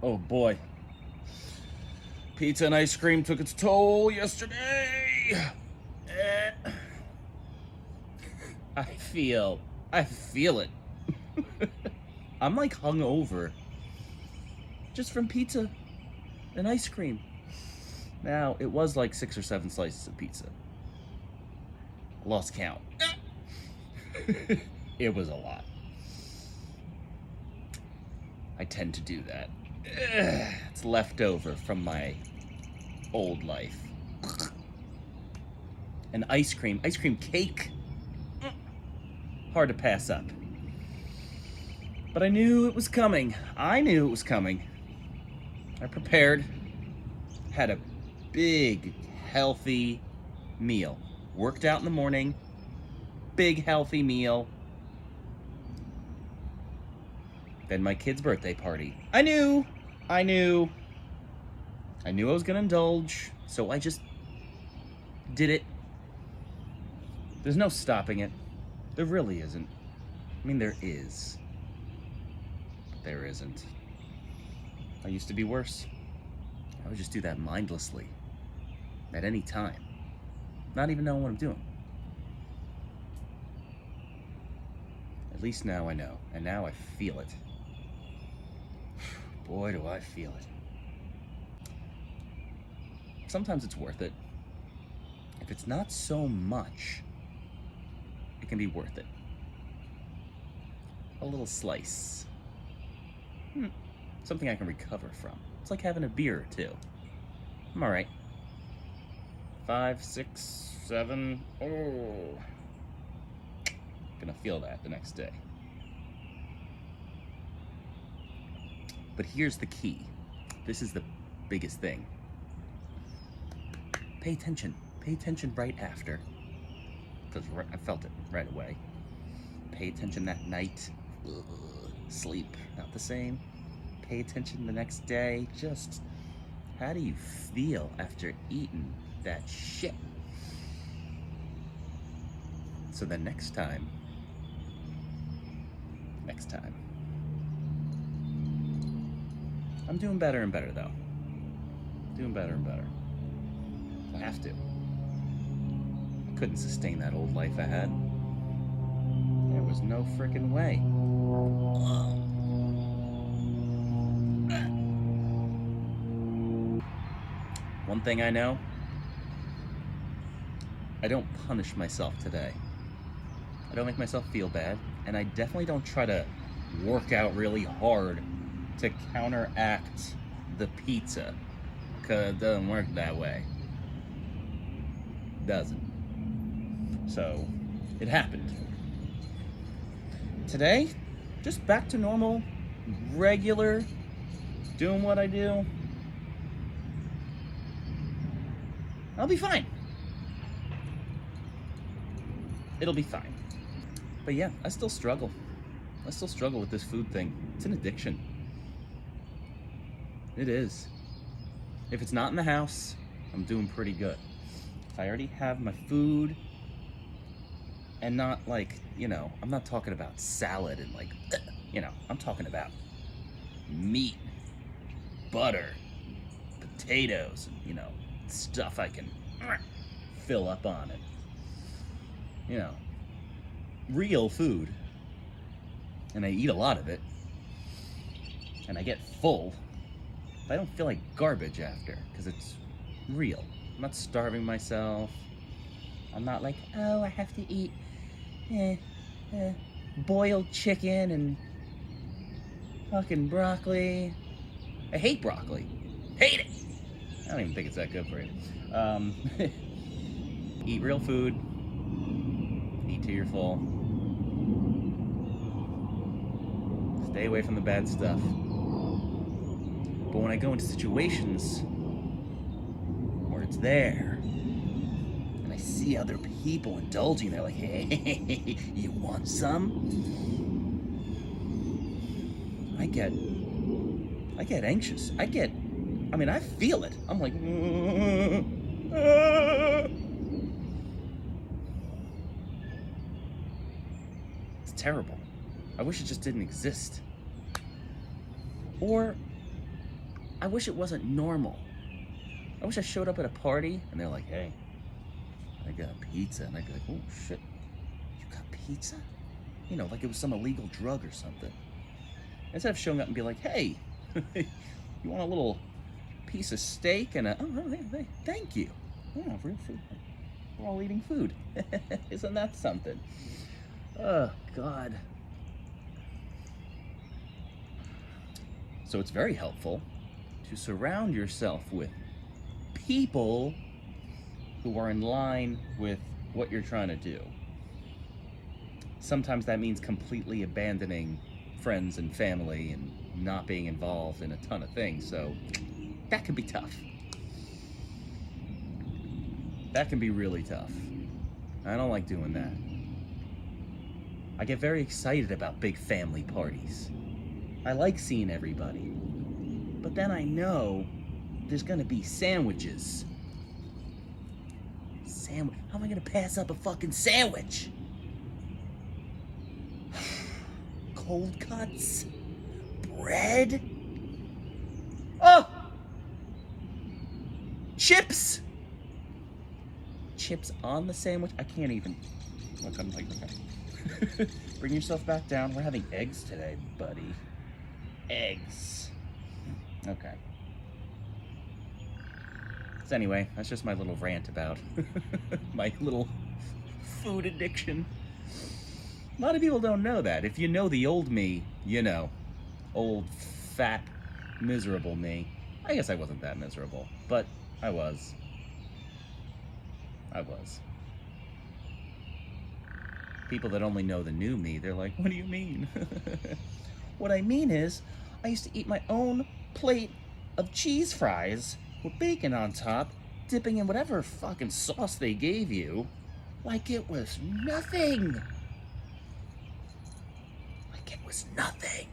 Oh boy. Pizza and ice cream took its toll yesterday. Eh, I feel it. I'm like hungover just from pizza and ice cream. Now, it was like 6 or 7 slices of pizza. I lost count. It was a lot. I tend to do that. It's left over from my old life. And ice cream cake. Hard to pass up. But I knew it was coming. I prepared, had a big, healthy meal. Worked out in the morning, big, healthy meal. Then my kid's birthday party. I knew I was gonna indulge, so I just did it. There's no stopping it. There really isn't. I mean, there is. But there isn't. I used to be worse. I would just do that mindlessly. At any time. Not even knowing what I'm doing. At least now I know. And now I feel it. Boy, do I feel it. Sometimes it's worth it. If it's not so much, it can be worth it. A little slice. Something I can recover from. It's like having a beer or two. I'm alright. 5, 6, 7. Oh. Gonna feel that the next day. But here's the key. This is the biggest thing. Pay attention. Pay attention right after. Because I felt it right away. Pay attention that night. Ugh. Sleep, not the same. Pay attention the next day. Just how do you feel after eating that shit? So the next time. I'm doing better and better though. Doing better and better. I have to. I couldn't sustain that old life I had. There was no frickin' way. One thing I know, I don't punish myself today. I don't make myself feel bad, and I definitely don't try to work out really hard to counteract the pizza, because it doesn't work that way. Doesn't. So, it happened. Today, just back to normal, regular, doing what I do. I'll be fine. It'll be fine. But yeah, I still struggle. With this food thing. It's an addiction. It is. If it's not in the house, I'm doing pretty good. If I already have my food, and not like, I'm not talking about salad and like, I'm talking about meat, butter, potatoes, stuff I can fill up on it. Real food. And I eat a lot of it. And I get full. But I don't feel like garbage after, because it's real. I'm not starving myself. I'm not like, oh, I have to eat boiled chicken and fucking broccoli. I hate broccoli. Hate it! I don't even think it's that good for you. Eat real food. Eat till you're full. Stay away from the bad stuff. But when I go into situations where it's there, and I see other people indulging, they're like, hey, you want some? I get anxious. I feel it. I'm like, it's terrible. I wish it just didn't exist. Or I wish it wasn't normal. I wish I showed up at a party and they're like, hey, I got pizza. And I'd be like, oh shit, you got pizza? You know, like it was some illegal drug or something. Instead of showing up and be like, hey, you want a little piece of steak and hey, thank you. Oh, real food. We're all eating food. Isn't that something? Oh, God. So it's very helpful to surround yourself with people who are in line with what you're trying to do. Sometimes that means completely abandoning friends and family and not being involved in a ton of things, so that can be tough. That can be really tough. I don't like doing that. I get very excited about big family parties. I like seeing everybody. But then I know there's gonna be sandwiches. How am I gonna pass up a fucking sandwich? Cold cuts? Bread? Oh! Chips! Chips on the sandwich? I can't even. Look, I'm like, okay. Bring yourself back down. We're having eggs today, buddy. Eggs. Okay. So anyway, that's just my little rant about my little food addiction. A lot of people don't know that. If you know the old me, you know. Old, fat, miserable me. I guess I wasn't that miserable, but I was. People that only know the new me, they're like, what do you mean? What I mean is, I used to eat my own plate of cheese fries with bacon on top, dipping in whatever fucking sauce they gave you, like it was nothing. Like it was nothing.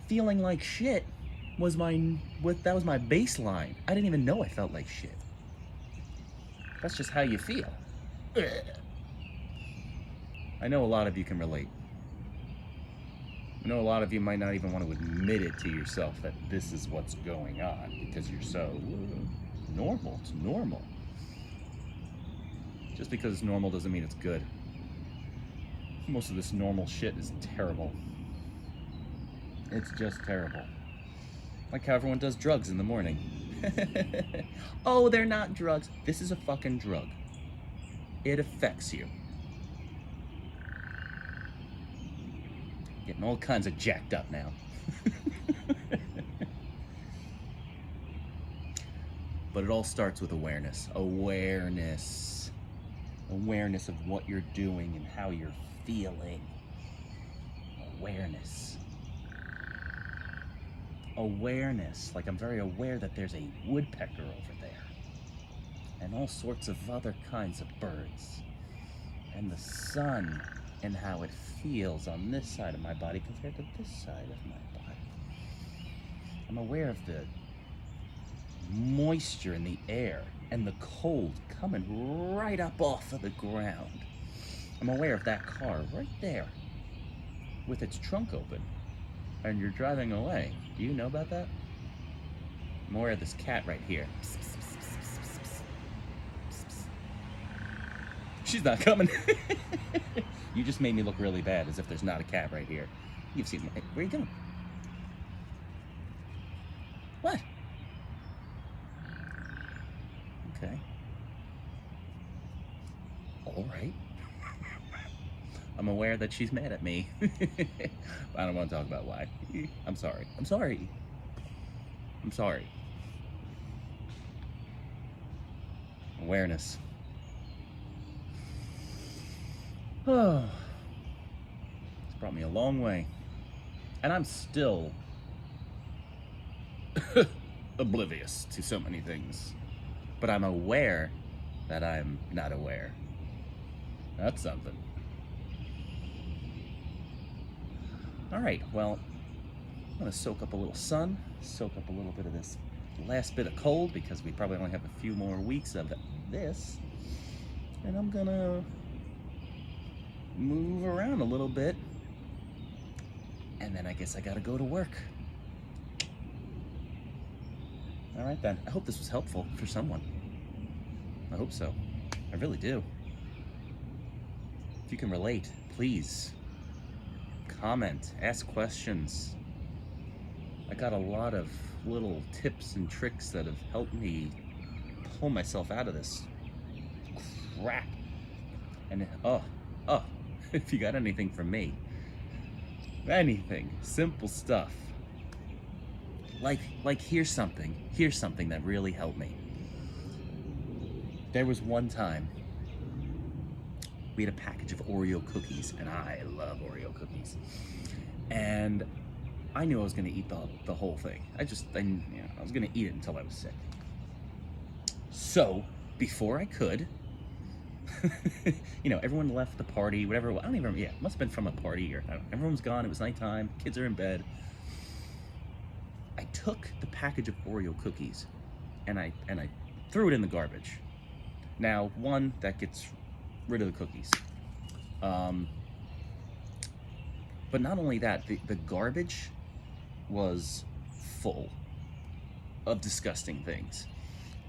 Feeling like shit was that was my baseline. I didn't even know I felt like shit. That's just how you feel. Ugh. I know a lot of you can relate. I know a lot of you might not even want to admit it to yourself that this is what's going on because you're so normal. It's normal. Just because it's normal doesn't mean it's good. Most of this normal shit is terrible. It's just terrible. Like how everyone does drugs in the morning. Oh, they're not drugs. This is a fucking drug. It affects you. Getting all kinds of jacked up now. But it all starts with awareness. Awareness of what you're doing and how you're feeling. Awareness. Like I'm very aware that there's a woodpecker over there. And all sorts of other kinds of birds. And the sun and how it feels on this side of my body compared to this side of my body. I'm aware of the moisture in the air and the cold coming right up off of the ground. I'm aware of that car right there with its trunk open and you're driving away. Do you know about that? I'm aware of this cat right here. She's not coming. You just made me look really bad as if there's not a cat right here. You've seen my... Where are you going? What? Okay. All right. I'm aware that she's mad at me. I don't want to talk about why. I'm sorry. Awareness. Oh, it's brought me a long way. And I'm still oblivious to so many things. But I'm aware that I'm not aware. That's something. All right, well, I'm gonna soak up a little sun, soak up a little bit of this last bit of cold because we probably only have a few more weeks of this. And I'm gonna move around a little bit And then I guess I gotta go to work. All right then. I hope this was helpful for someone. I hope so. I really do. If you can relate, please comment, ask questions. I got a lot of little tips and tricks that have helped me pull myself out of this crap. And if you got anything from me, anything, simple stuff, like here's something that really helped me. There was one time we had a package of Oreo cookies, and I love Oreo cookies, and I knew I was gonna eat the whole thing. I was gonna eat it until I was sick. So before I could, everyone left the party, whatever. I don't even remember. Yeah, it must have been from a party, or everyone's gone. It was nighttime. Kids are in bed. I took the package of Oreo cookies, and I threw it in the garbage. Now, one, that gets rid of the cookies. But not only that, the garbage was full of disgusting things.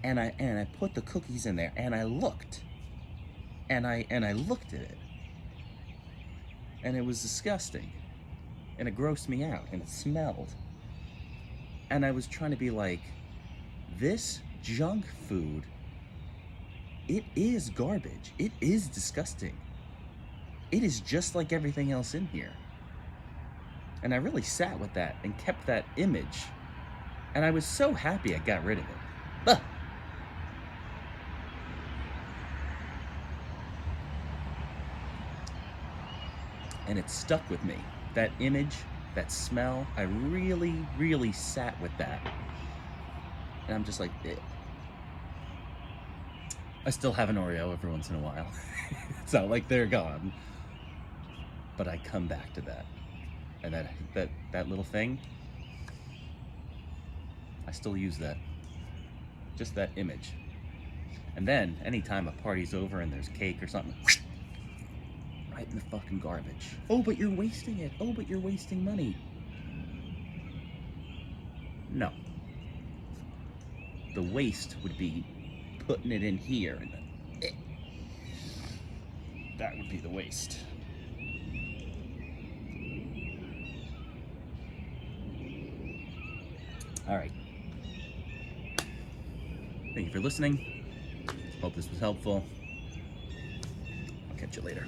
And I put the cookies in there, and I looked. And I looked at it. And it was disgusting. And it grossed me out, and it smelled. And I was trying to be like, this junk food, it is garbage. It is disgusting. It is just like everything else in here. And I really sat with that and kept that image. And I was so happy I got rid of it. Ugh. And it stuck with me. That image, that smell, I really, really sat with that. And I'm just like, eh. I still have an Oreo every once in a while. It's not like they're gone. But I come back to that. And that little thing, I still use that. Just that image. And then, anytime a party's over and there's cake or something, right in the fucking garbage. Oh, but you're wasting it. Oh, but you're wasting money. No. The waste would be putting it in here, and then that would be the waste. All right. Thank you for listening. Hope this was helpful. I'll catch you later.